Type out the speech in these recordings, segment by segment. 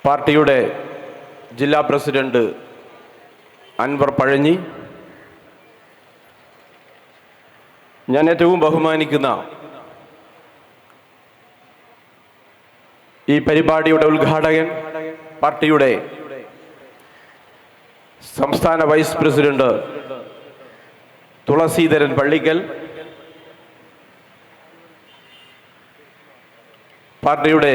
പാർട്ടിയുടെ ജില്ലാ പ്രസിഡന്റ് അൻവർ പഴഞ്ഞി, ഞാൻ ഏറ്റവും ബഹുമാനിക്കുന്ന ഈ പരിപാടിയുടെ ഉദ്ഘാടകൻ, പാർട്ടിയുടെ സംസ്ഥാന വൈസ് പ്രസിഡന്റ് തുളസീധരൻ പള്ളിക്കൽ, പാർട്ടിയുടെ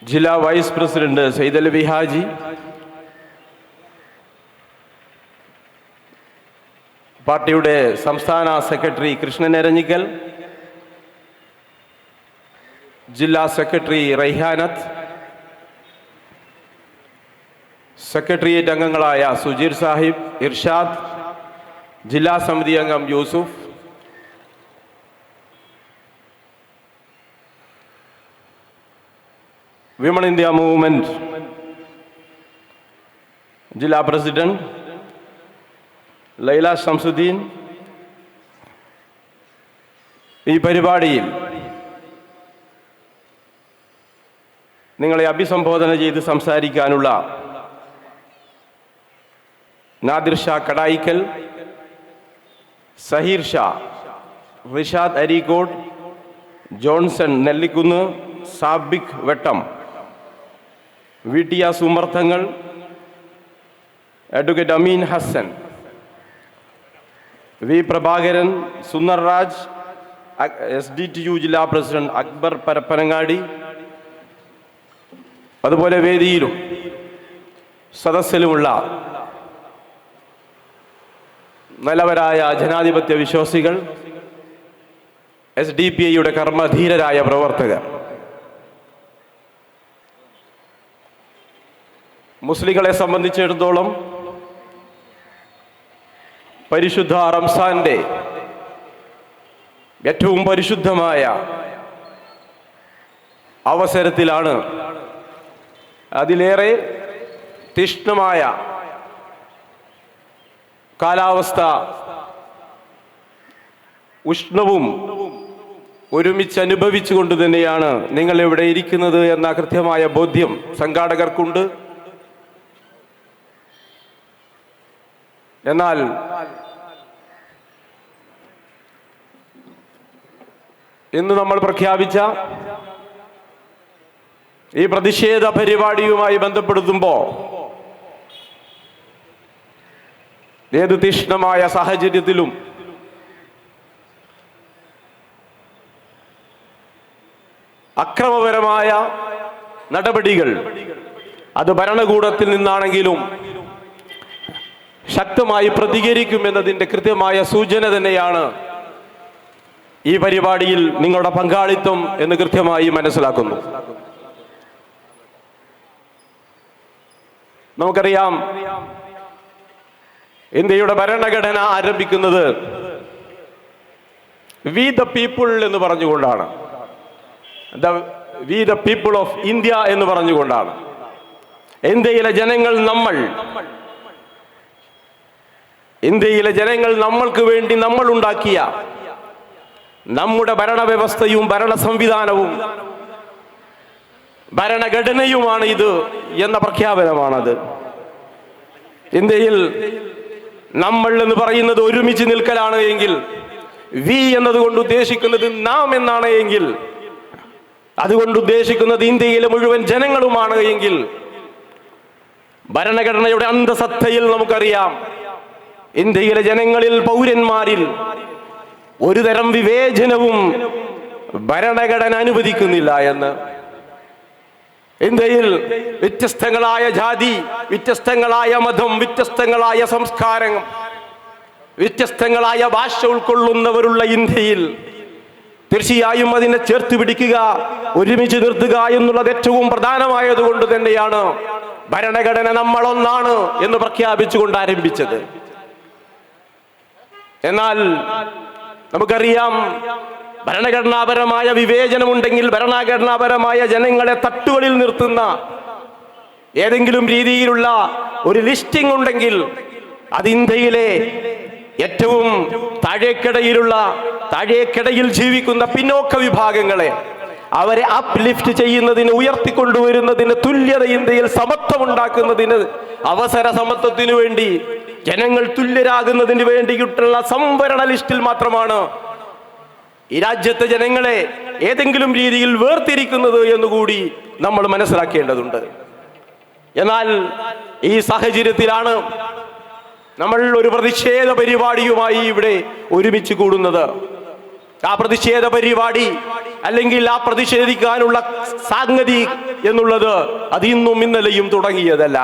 ജില്ലാ വൈസ് പ്രസിഡന്റ് സൈദലവി ഹാജി, പാർട്ടിയുടെ സംസ്ഥാന സെക്രട്ടറി കൃഷ്ണൻ എരഞ്ഞിക്കൽ, ജില്ലാ സെക്രട്ടറി റൈഹാനത്ത്, സെക്രട്ടേറിയറ്റ് അംഗങ്ങളായ സുജീർ സാഹിബ്, ഇർഷാദ്, ജില്ലാ സമിതി അംഗം യൂസുഫ്, വിമൺ ഇന്ത്യ മൂവ്മെന്റ് ജില്ലാ പ്രസിഡന്റ് ലൈല ഷംസുദ്ദീൻ, ഈ പരിപാടിയിൽ നിങ്ങളെ അഭിസംബോധന ചെയ്ത് സംസാരിക്കാനുള്ള നാദിർ ഷാ കടായിക്കൽ, സഹീർ ഷാ, റിഷാദ് അരീക്കോട്, ജോൺസൺ നെല്ലിക്കുന്ന്, സാബിക് വെട്ടം, വിടിയ സുമർത്ഥങ്ങൾ, അഡ്വക്കേറ്റ് അമീൻ ഹസൻ, വി പ്രഭാകരൻ, സുന്ദർ രാജ്, SDTU ജില്ലാ പ്രസിഡന്റ് അക്ബർ പരപ്പനങ്ങാടി, അതുപോലെ വേദിയിലും സദസ്സിലുമുള്ള നല്ലവരായ ജനാധിപത്യ വിശ്വാസികൾ, SDPIയുടെ കർമ്മധീരരായ പ്രവർത്തകർ, മുസ്ലിങ്ങളെ സംബന്ധിച്ചിടത്തോളം പരിശുദ്ധ റംസാന്റെ ഏറ്റവും പരിശുദ്ധമായ അവസരത്തിലാണ് അതിലേറെ തീക്ഷ്ണമായ കാലാവസ്ഥ, ഉഷ്ണവും ഒരുമിച്ച് അനുഭവിച്ചുകൊണ്ട് തന്നെയാണ് നിങ്ങൾ ഇവിടെ ഇരിക്കുന്നത് എന്ന കൃത്യമായ ബോധ്യം സംഘാടകർക്കുണ്ട്. എന്നാൽ ഇന്ന് നമ്മൾ പ്രഖ്യാപിച്ച ഈ പ്രതിഷേധ പരിപാടിയുമായി ബന്ധപ്പെടുത്തുമ്പോൾ ഏത് തീക്ഷ്ണമായ സാഹചര്യത്തിലും അക്രമപരമായ നടപടികൾ അത് ഭരണകൂടത്തിൽ നിന്നാണെങ്കിലും ശക്തമായി പ്രതികരിക്കുമെന്നതിൻ്റെ കൃത്യമായ സൂചന തന്നെയാണ് ഈ പരിപാടിയിൽ നിങ്ങളുടെ പങ്കാളിത്തം എന്ന് കൃത്യമായി മനസ്സിലാക്കുന്നു. നമുക്കറിയാം, ഇന്ത്യയുടെ ഭരണഘടന ആരംഭിക്കുന്നത് വി ദ പീപ്പിൾ എന്ന് പറഞ്ഞുകൊണ്ടാണ്, we the people of India എന്ന് പറഞ്ഞുകൊണ്ടാണ്. ഇന്ത്യയിലെ ജനങ്ങൾ ഇന്ത്യയിലെ ജനങ്ങൾ നമ്മൾക്ക് വേണ്ടി നമ്മൾ ഉണ്ടാക്കിയ നമ്മുടെ ഭരണവ്യവസ്ഥയും ഭരണ സംവിധാനവും ഭരണഘടനയുമാണ് ഇത് എന്ന പ്രഖ്യാപനമാണത്. ഇന്ത്യയിൽ നമ്മൾ എന്ന് പറയുന്നത് ഒരുമിച്ച് നിൽക്കലാണ് എങ്കിൽ, വി എന്നതുകൊണ്ട് ഉദ്ദേശിക്കുന്നത് നാം എന്നാണ് എങ്കിൽ, അതുകൊണ്ട് ഉദ്ദേശിക്കുന്നത് ഇന്ത്യയിലെ മുഴുവൻ ജനങ്ങളുമാണ് എങ്കിൽ, ഭരണഘടനയുടെ അന്തസത്തയിൽ നമുക്കറിയാം ഇന്ത്യയിലെ ജനങ്ങളിൽ, പൗരന്മാരിൽ ഒരു തരം വിവേചനവും ഭരണഘടന അനുവദിക്കുന്നില്ല എന്ന്. ഇന്ത്യയിൽ വ്യത്യസ്തങ്ങളായ ജാതി, വ്യത്യസ്തങ്ങളായ മതം, വ്യത്യസ്തങ്ങളായ സംസ്കാരം, വ്യത്യസ്തങ്ങളായ ഭാഷ ഉൾക്കൊള്ളുന്നവരുള്ള ഇന്ത്യയിൽ തീർച്ചയായും അതിനെ ചേർത്ത് പിടിക്കുക, ഒരുമിച്ച് നിർത്തുക എന്നുള്ളത് ഏറ്റവും പ്രധാനമായതുകൊണ്ട് തന്നെയാണ് ഭരണഘടന നമ്മളൊന്നാണ് എന്ന് പ്രഖ്യാപിച്ചുകൊണ്ട് ആരംഭിച്ചത്. എന്നാൽ നമുക്കറിയാം, ഭരണഘടനാപരമായ വിവേചനമുണ്ടെങ്കിൽ, ഭരണഘടനാപരമായ ജനങ്ങളെ തട്ടുകളിൽ നിർത്തുന്ന ഏതെങ്കിലും രീതിയിലുള്ള ഒരു ലിസ്റ്റിംഗ് ഉണ്ടെങ്കിൽ അത് ഇന്ത്യയിലെ ഏറ്റവും താഴേക്കിടയിൽ ജീവിക്കുന്ന പിന്നോക്ക വിഭാഗങ്ങളെ, അവരെ അപ്ലിഫ്റ്റ് ചെയ്യുന്നതിന്, ഉയർത്തിക്കൊണ്ടുവരുന്നതിന്, തുല്യത ഇന്ത്യയിൽ സമത്വം ഉണ്ടാക്കുന്നതിന്, അവസര സമത്വത്തിനു വേണ്ടി, ജനങ്ങൾ തുല്യരാകുന്നതിന് വേണ്ടിയിട്ടുള്ള സംവരണ ലിസ്റ്റിൽ മാത്രമാണ് ഈ രാജ്യത്തെ ജനങ്ങളെ ഏതെങ്കിലും രീതിയിൽ വേർതിരിക്കുന്നത് എന്നുകൂടി നമ്മൾ മനസ്സിലാക്കേണ്ടതുണ്ട്. എന്നാൽ ഈ സാഹചര്യത്തിലാണ് നമ്മൾ ഒരു പ്രതിഷേധ പരിപാടിയുമായി ഇവിടെ ഒരുമിച്ച് കൂടുന്നത്. ആ പ്രതിഷേധ പരിപാടി അല്ലെങ്കിൽ ആ പ്രതിഷേധിക്കാനുള്ള സംഗതി എന്നുള്ളത് അത് ഇന്നും ഇന്നലെയും തുടങ്ങിയതല്ല.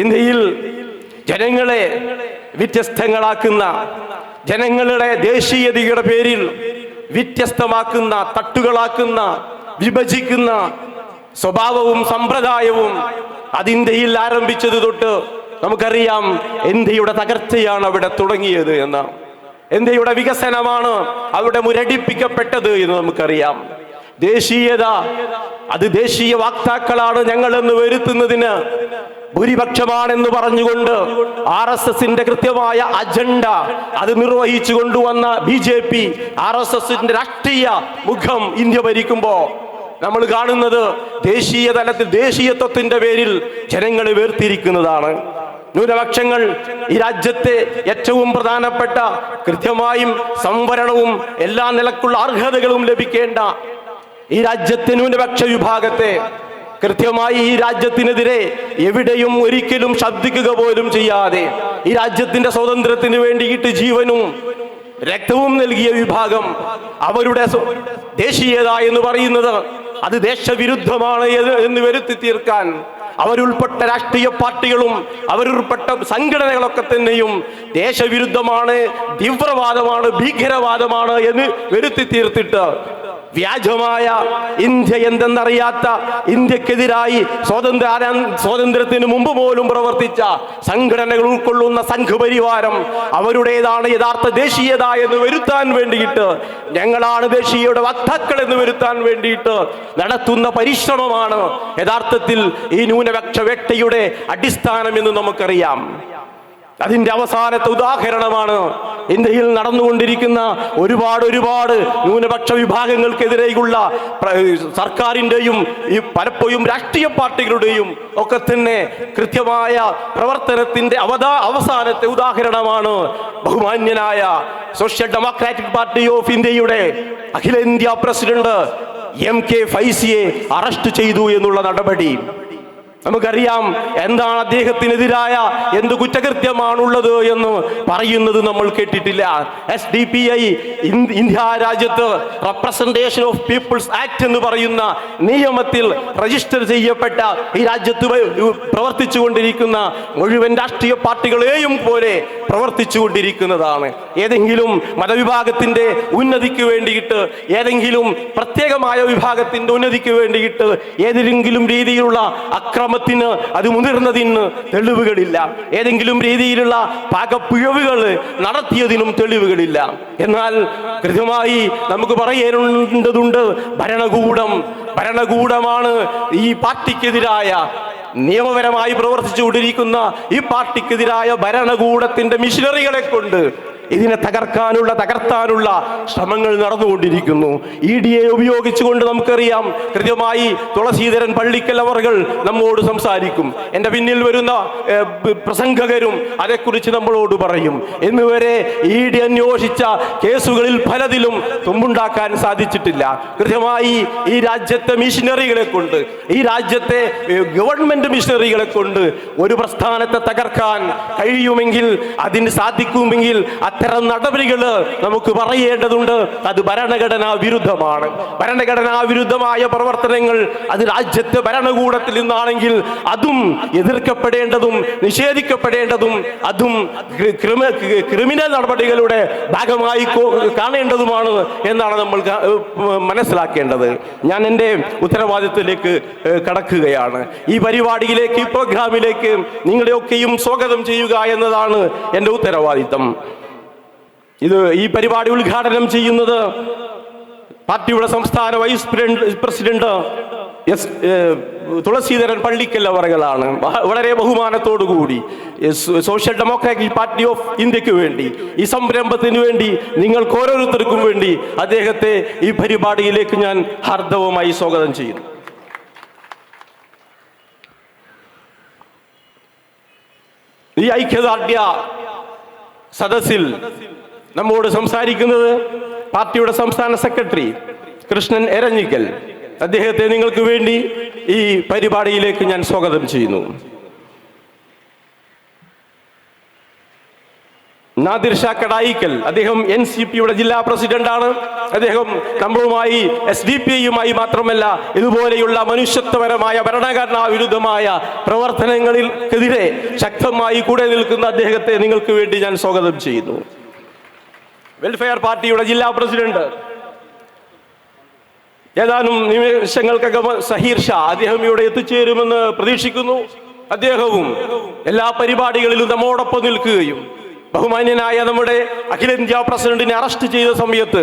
ഇന്ത്യയിൽ ജനങ്ങളെ വ്യത്യസ്തങ്ങളാക്കുന്ന, ജനങ്ങളുടെ ദേശീയതയുടെ പേരിൽ വ്യത്യസ്തമാക്കുന്ന, തട്ടുകളാക്കുന്ന, വിഭജിക്കുന്ന സ്വഭാവവും സമ്പ്രദായവും അത് ഇന്ത്യയിൽ ആരംഭിച്ചത് തൊട്ട് നമുക്കറിയാം. ഇന്ത്യയുടെ തകർച്ചയാണ് അവിടെ തുടങ്ങിയത് എന്ന്, ഇന്ത്യയുടെ വികസനമാണ് അവിടെ മുരടിപ്പിക്കപ്പെട്ടത് എന്ന് നമുക്കറിയാം. ദേശീയത അത് ദേശീയ വാക്താക്കളാണ് ഞങ്ങളെന്ന് വരുത്തുന്നതിന്, ഭൂരിപക്ഷമാണെന്ന് പറഞ്ഞുകൊണ്ട് RSSന്റെ കൃത്യമായ അജണ്ട അത് നിർവഹിച്ചു കൊണ്ടുവന്ന BJP, RSSന്റെ രാഷ്ട്രീയ മുഖം ഇന്ത്യ ഭരിക്കുമ്പോ നമ്മൾ കാണുന്നത് ദേശീയ തലത്തിൽ ദേശീയത്വത്തിന്റെ പേരിൽ ജനങ്ങളെ വേർതിരിക്കുന്നതാണ്. ന്യൂനപക്ഷങ്ങൾ ഈ രാജ്യത്തെ ഏറ്റവും പ്രധാനപ്പെട്ട, കൃത്യമായും സംവരണവും എല്ലാ നിലക്കുള്ള അർഹതകളും ലഭിക്കേണ്ട ഈ രാജ്യത്തെ ന്യൂനപക്ഷ വിഭാഗത്തെ കൃത്യമായി ഈ രാജ്യത്തിനെതിരെ എവിടെയും ഒരിക്കലും ശബ്ദിക്കുക പോലും ചെയ്യാതെ ഈ രാജ്യത്തിന്റെ സ്വാതന്ത്ര്യത്തിന് വേണ്ടിയിട്ട് ജീവനും രക്തവും നൽകിയ വിഭാഗം, അവരുടെ ദേശീയത എന്ന് പറയുന്നത് അത് ദേശവിരുദ്ധമാണ് എന്ന് വരുത്തി തീർക്കാൻ അവരുൾപ്പെട്ട രാഷ്ട്രീയ പാർട്ടികളും അവരുൾപ്പെട്ട സംഘടനകളൊക്കെ തന്നെയും ദേശവിരുദ്ധമാണ്, തീവ്രവാദമാണ്, ഭീകരവാദമാണ് എന്ന് വരുത്തി തീർത്തിട്ട് വ്യാജമായ ഇന്ത്യ എന്തെന്നറിയാത്ത, ഇന്ത്യക്കെതിരായി സ്വാതന്ത്ര്യത്തിന് മുമ്പ് പോലും പ്രവർത്തിച്ച സംഘടനകൾ ഉൾക്കൊള്ളുന്ന സംഘപരിവാരം അവരുടേതാണ് യഥാർത്ഥ ദേശീയത എന്ന് വരുത്താൻ വേണ്ടിയിട്ട്, ഞങ്ങളാണ് ദേശീയയുടെ വക്താക്കൾ എന്ന് വരുത്താൻ വേണ്ടിയിട്ട് നടത്തുന്ന പരിശ്രമമാണ് യഥാർത്ഥത്തിൽ ഈ ന്യൂനപക്ഷ വേട്ടയുടെ അടിസ്ഥാനം എന്ന് നമുക്കറിയാം. അതിന്റെ അവസാനത്തെ ഉദാഹരണമാണ് ഇന്ത്യയിൽ നടന്നുകൊണ്ടിരിക്കുന്ന ഒരുപാട് ന്യൂനപക്ഷ വിഭാഗങ്ങൾക്കെതിരെയുള്ള സർക്കാരിൻ്റെയും ഈ പലപ്പോഴും രാഷ്ട്രീയ പാർട്ടികളുടെയും ഒക്കെ തന്നെ കൃത്യമായ പ്രവർത്തനത്തിന്റെ അവസാനത്തെ ഉദാഹരണമാണ് ബഹുമാന്യനായ സോഷ്യൽ ഡെമോക്രാറ്റിക് പാർട്ടി ഓഫ് ഇന്ത്യയുടെ അഖിലേന്ത്യാ പ്രസിഡന്റ് MK ഫൈസിയെ അറസ്റ്റ് ചെയ്തു എന്നുള്ള നടപടി. നമുക്കറിയാം എന്താണ് അദ്ദേഹത്തിനെതിരായ എന്ത് കുറ്റകൃത്യമാണുള്ളത് എന്ന് പറയുന്നത് നമ്മൾ കേട്ടിട്ടില്ല. SDPI ഇന്ത്യ രാജ്യത്ത് റെപ്രസെന്റേഷൻ ഓഫ് പീപ്പിൾസ് ആക്ട് എന്ന് പറയുന്ന നിയമത്തിൽ രജിസ്റ്റർ ചെയ്യപ്പെട്ട ഈ രാജ്യത്ത് പ്രവർത്തിച്ചു കൊണ്ടിരിക്കുന്ന മുഴുവൻ രാഷ്ട്രീയ പാർട്ടികളെയും പോലെ പ്രവർത്തിച്ചു കൊണ്ടിരിക്കുന്നതാണ്. ഏതെങ്കിലും മതവിഭാഗത്തിന്റെ ഉന്നതിക്ക് വേണ്ടിയിട്ട്, ഏതെങ്കിലും പ്രത്യേകമായ വിഭാഗത്തിന്റെ ഉന്നതിക്ക് വേണ്ടിയിട്ട് ഏതെങ്കിലും രീതിയിലുള്ള അക്രമത്തിന് അത് മുതിർന്നതിന് തെളിവുകളില്ല. ഏതെങ്കിലും രീതിയിലുള്ള പാകപ്പിഴവുകൾ നടത്തിയതിനും തെളിവുകളില്ല. എന്നാൽ കൃത്യമായി നമുക്ക് പറയേണ്ടതുണ്ട്, ഭരണകൂടമാണ് ഈ പാർട്ടിക്കെതിരായ, നിയമപരമായി പ്രവർത്തിച്ചുകൊണ്ടിരിക്കുന്ന ഈ പാർട്ടിക്കെതിരായ ഭരണകൂടത്തിന്റെ മിഷനറികളെ കൊണ്ട് ഇതിനെ തകർത്താനുള്ള ശ്രമങ്ങൾ നടന്നുകൊണ്ടിരിക്കുന്നു. ED ഉപയോഗിച്ചുകൊണ്ട് നമുക്കറിയാം, കൃത്യമായി തുളസീധരൻ പള്ളിക്കൽ അവർകൾ നമ്മോട് സംസാരിക്കും, എൻ്റെ പിന്നിൽ വരുന്ന പ്രസംഗകരും അതേക്കുറിച്ച് നമ്മളോട് പറയും. എന്നുവരെ ED അന്വേഷിച്ച കേസുകളിൽ പലതിലും തുമ്പുണ്ടാക്കാൻ സാധിച്ചിട്ടില്ല. കൃത്യമായി ഈ രാജ്യത്തെ മിഷനറികളെ കൊണ്ട്, ഈ രാജ്യത്തെ ഗവൺമെന്റ് മിഷനറികളെ കൊണ്ട് ഒരു പ്രസ്ഥാനത്തെ തകർക്കാൻ കഴിയുമെങ്കിൽ, അതിന് സാധിക്കുമെങ്കിൽ അത്തരം നടപടികൾ നമുക്ക് പറയേണ്ടതുണ്ട്. അത് ഭരണഘടനാ വിരുദ്ധമാണ്. ഭരണഘടനാ വിരുദ്ധമായ പ്രവർത്തനങ്ങൾ അത് രാജ്യത്തെ ഭരണകൂടത്തിൽ നിന്നാണെങ്കിൽ അതും എതിർക്കപ്പെടേണ്ടതും നിഷേധിക്കപ്പെടേണ്ടതും അതും ക്രിമിനൽ നടപടികളുടെ ഭാഗമായി കാണേണ്ടതുമാണ് എന്നാണ് നമ്മൾ മനസ്സിലാക്കേണ്ടത്. ഞാൻ എൻ്റെ ഉത്തരവാദിത്വത്തിലേക്ക് കടക്കുകയാണ്. ഈ പരിപാടിയിലേക്ക്, ഈ പ്രോഗ്രാമിലേക്ക് നിങ്ങളെയൊക്കെയും സ്വാഗതം ചെയ്യുക എന്നതാണ് എൻ്റെ ഉത്തരവാദിത്തം. ഈ പരിപാടി ഉദ്ഘാടനം ചെയ്യുന്നത് പാർട്ടിയുടെ സംസ്ഥാന വൈസ് പ്രസിഡന്റ് തുളസീധരൻ പള്ളിക്കൽ അവറുകളാണ് വളരെ ബഹുമാനത്തോടുകൂടി സോഷ്യൽ ഡെമോക്രാറ്റിക് പാർട്ടി ഓഫ് ഇന്ത്യക്ക് വേണ്ടി ഈ സംരംഭത്തിന് വേണ്ടി നിങ്ങൾക്ക് ഓരോരുത്തർക്കും വേണ്ടി അദ്ദേഹത്തെ ഈ പരിപാടിയിലേക്ക് ഞാൻ ഹാർദവമായി സ്വാഗതം ചെയ്യുന്നു. ഈ ഐക്യദാർഢ്യ സദസ്സിൽ നമ്മോട് സംസാരിക്കുന്നത് പാർട്ടിയുടെ സംസ്ഥാന സെക്രട്ടറി കൃഷ്ണൻ എരഞ്ഞിക്കൽ. അദ്ദേഹത്തെ നിങ്ങൾക്ക് വേണ്ടി ഈ പരിപാടിയിലേക്ക് ഞാൻ സ്വാഗതം ചെയ്യുന്നു. നാദിർ ഷാ കടായിക്കൽ, അദ്ദേഹം NCPയുടെ ജില്ലാ പ്രസിഡന്റാണ്. അദ്ദേഹം നമ്മളുമായി SDPIയുമായി മാത്രമല്ല ഇതുപോലെയുള്ള മനുഷ്യത്വപരമായ ഭരണഘടനാ വിരുദ്ധമായ പ്രവർത്തനങ്ങൾക്കെതിരെ ശക്തമായി കൂടെ നിൽക്കുന്ന അദ്ദേഹത്തെ നിങ്ങൾക്ക് വേണ്ടി ഞാൻ സ്വാഗതം ചെയ്യുന്നു. വെൽഫെയർ പാർട്ടിയുടെ ജില്ലാ പ്രസിഡന്റ് ഏതാനും നിമിഷങ്ങൾക്കകം സഹീർ ഷാ, അദ്ദേഹം ഇവിടെ എത്തിച്ചേരുമെന്ന് പ്രതീക്ഷിക്കുന്നു. അദ്ദേഹവും എല്ലാ പരിപാടികളിലും നമ്മോടൊപ്പം നിൽക്കുകയും ബഹുമാന്യനായ നമ്മുടെ അഖിലേന്ത്യാ പ്രസിഡന്റിനെ അറസ്റ്റ് ചെയ്ത സമയത്ത്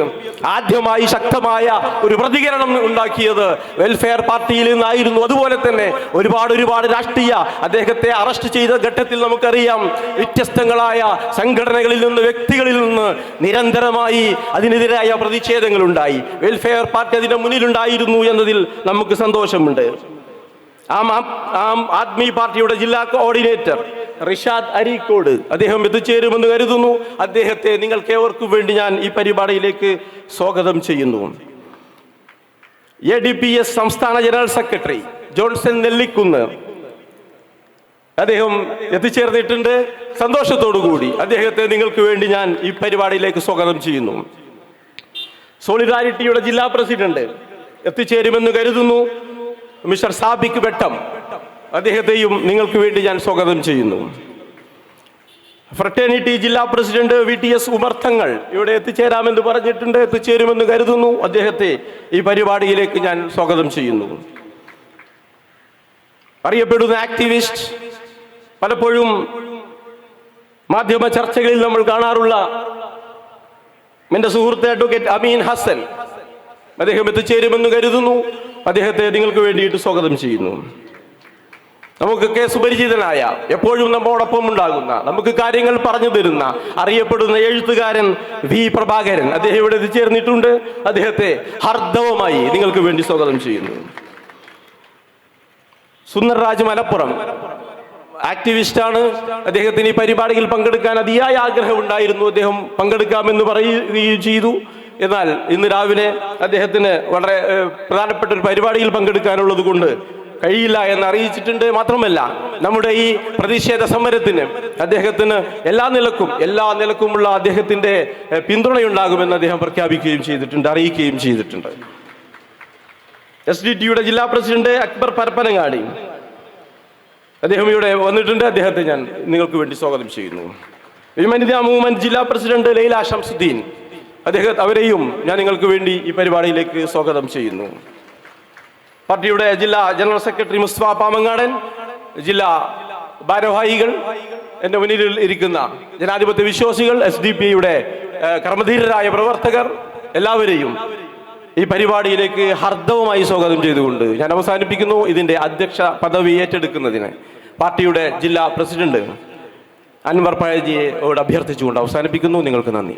ആദ്യമായി ശക്തമായ ഒരു പ്രതികരണം ഉണ്ടാക്കിയത് വെൽഫെയർ പാർട്ടിയിൽ നിന്നായിരുന്നു. അതുപോലെ തന്നെ ഒരുപാട് രാഷ്ട്രീയ അദ്ദേഹത്തെ അറസ്റ്റ് ചെയ്ത ഘട്ടത്തിൽ നമുക്കറിയാം വ്യത്യസ്തങ്ങളായ സംഘടനകളിൽ നിന്ന് വ്യക്തികളിൽ നിന്ന് നിരന്തരമായി അതിനെതിരായ പ്രതിഷേധങ്ങൾ ഉണ്ടായി. വെൽഫെയർ പാർട്ടി അതിന്റെ മുന്നിലുണ്ടായിരുന്നു എന്നതിൽ നമുക്ക് സന്തോഷമുണ്ട്. ആം ആദ്മി പാർട്ടിയുടെ ജില്ലാ കോർഡിനേറ്റർ റിഷാദ് അരീക്കോട്, അദ്ദേഹം എത്തിച്ചേരുമെന്ന് കരുതുന്നു. അദ്ദേഹത്തെ നിങ്ങൾക്ക് ഏവർക്കും വേണ്ടി ഞാൻ ഈ പരിപാടിയിലേക്ക് സ്വാഗതം ചെയ്യുന്നു. ADPS സംസ്ഥാന ജനറൽ സെക്രട്ടറി ജോൺസൺ നെല്ലിക്കുന്ന്, അദ്ദേഹം എത്തിച്ചേർന്നിട്ടുണ്ട്. സന്തോഷത്തോടുകൂടി അദ്ദേഹത്തെ നിങ്ങൾക്ക് വേണ്ടി ഞാൻ ഈ പരിപാടിയിലേക്ക് സ്വാഗതം ചെയ്യുന്നു. സോളിഡാരിറ്റിയുടെ ജില്ലാ പ്രസിഡന്റ് എത്തിച്ചേരുമെന്ന് കരുതുന്നു, മിസ്റ്റർ സാബിക് വെട്ടം, അദ്ദേഹത്തെയും നിങ്ങൾക്ക് വേണ്ടി ഞാൻ സ്വാഗതം ചെയ്യുന്നു. ഫ്രട്ടേണിറ്റി ജില്ലാ പ്രസിഡന്റ് VTS ഉമർത്തങ്ങൾ ഇവിടെ എത്തിച്ചേരാമെന്ന് പറഞ്ഞിട്ടുണ്ട്, എത്തിച്ചേരുമെന്ന് കരുതുന്നു. അദ്ദേഹത്തെ ഈ പരിപാടിയിലേക്ക് ഞാൻ സ്വാഗതം ചെയ്യുന്നു. അറിയപ്പെടുന്ന ആക്ടിവിസ്റ്റ്, പലപ്പോഴും മാധ്യമ ചർച്ചകളിൽ നമ്മൾ കാണാറുള്ള എൻ്റെ സുഹൃത്ത് അഡ്വക്കേറ്റ് അമീൻ ഹസൻ, അദ്ദേഹം എത്തിച്ചേരുമെന്ന് കരുതുന്നു. അദ്ദേഹത്തെ നിങ്ങൾക്ക് വേണ്ടിയിട്ട് സ്വാഗതം ചെയ്യുന്നു. നമുക്കൊക്കെ സുപരിചിതനായ, എപ്പോഴും നമ്മോടൊപ്പം ഉണ്ടാകുന്ന, നമുക്ക് കാര്യങ്ങൾ പറഞ്ഞു തരുന്ന അറിയപ്പെടുന്ന എഴുത്തുകാരൻ V പ്രഭാകരൻ, അദ്ദേഹം ഇവിടെ എത്തിച്ചേർന്നിട്ടുണ്ട്. അദ്ദേഹത്തെ ഹർദവമായി നിങ്ങൾക്ക് വേണ്ടി സ്വാഗതം ചെയ്യുന്നു. സുന്ദർ രാജ് മലപ്പുറം ആക്ടിവിസ്റ്റാണ്. അദ്ദേഹത്തിന് ഈ പരിപാടിയിൽ പങ്കെടുക്കാൻ അതിയായ ആഗ്രഹം ഉണ്ടായിരുന്നു. അദ്ദേഹം പങ്കെടുക്കാമെന്ന് പറയുകയും ചെയ്തു. എന്നാൽ ഇന്ന് രാവിലെ അദ്ദേഹത്തിന് വളരെ പ്രധാനപ്പെട്ട ഒരു പരിപാടിയിൽ പങ്കെടുക്കാനുള്ളത് കൊണ്ട് കഴിയില്ല എന്ന് അറിയിച്ചിട്ടുണ്ട്. മാത്രമല്ല നമ്മുടെ ഈ പ്രതിഷേധ സമരത്തിന് അദ്ദേഹത്തിന് എല്ലാ നിലക്കുമുള്ള അദ്ദേഹത്തിന്റെ പിന്തുണയുണ്ടാകുമെന്ന് അദ്ദേഹം പ്രഖ്യാപിക്കുകയും ചെയ്തിട്ടുണ്ട്, അറിയിക്കുകയും ചെയ്തിട്ടുണ്ട്. SDTയുടെ ജില്ലാ പ്രസിഡന്റ് അക്ബർ പരപ്പനങ്ങാടി, അദ്ദേഹം ഇവിടെ വന്നിട്ടുണ്ട്. അദ്ദേഹത്തെ ഞാൻ നിങ്ങൾക്ക് വേണ്ടി സ്വാഗതം ചെയ്യുന്നു. വനിതാ മൂവ്മെന്റ് ജില്ലാ പ്രസിഡന്റ് ലൈല ഷംസുദ്ദീൻ, അവരെയും ഞാൻ നിങ്ങൾക്ക് വേണ്ടി ഈ പരിപാടിയിലേക്ക് സ്വാഗതം ചെയ്യുന്നു. പാർട്ടിയുടെ ജില്ലാ ജനറൽ സെക്രട്ടറി മുസ്തഫ പാമങ്ങാടൻ, ജില്ലാ ഭാരവാഹികൾ, എൻ്റെ മുന്നിൽ ഇരിക്കുന്ന ജനാധിപത്യ വിശ്വാസികൾ, SDPIയുടെ കർമ്മധീരരായ പ്രവർത്തകർ, എല്ലാവരെയും ഈ പരിപാടിയിലേക്ക് ഹർദവമായി സ്വാഗതം ചെയ്തുകൊണ്ട് ഞാൻ അവസാനിപ്പിക്കുന്നു. ഇതിൻ്റെ അധ്യക്ഷ പദവി ഏറ്റെടുക്കുന്നതിന് പാർട്ടിയുടെ ജില്ലാ പ്രസിഡന്റ് അൻവർ പഴജിയോട് അഭ്യർത്ഥിച്ചുകൊണ്ട് അവസാനിപ്പിക്കുന്നു. നിങ്ങൾക്ക് നന്ദി.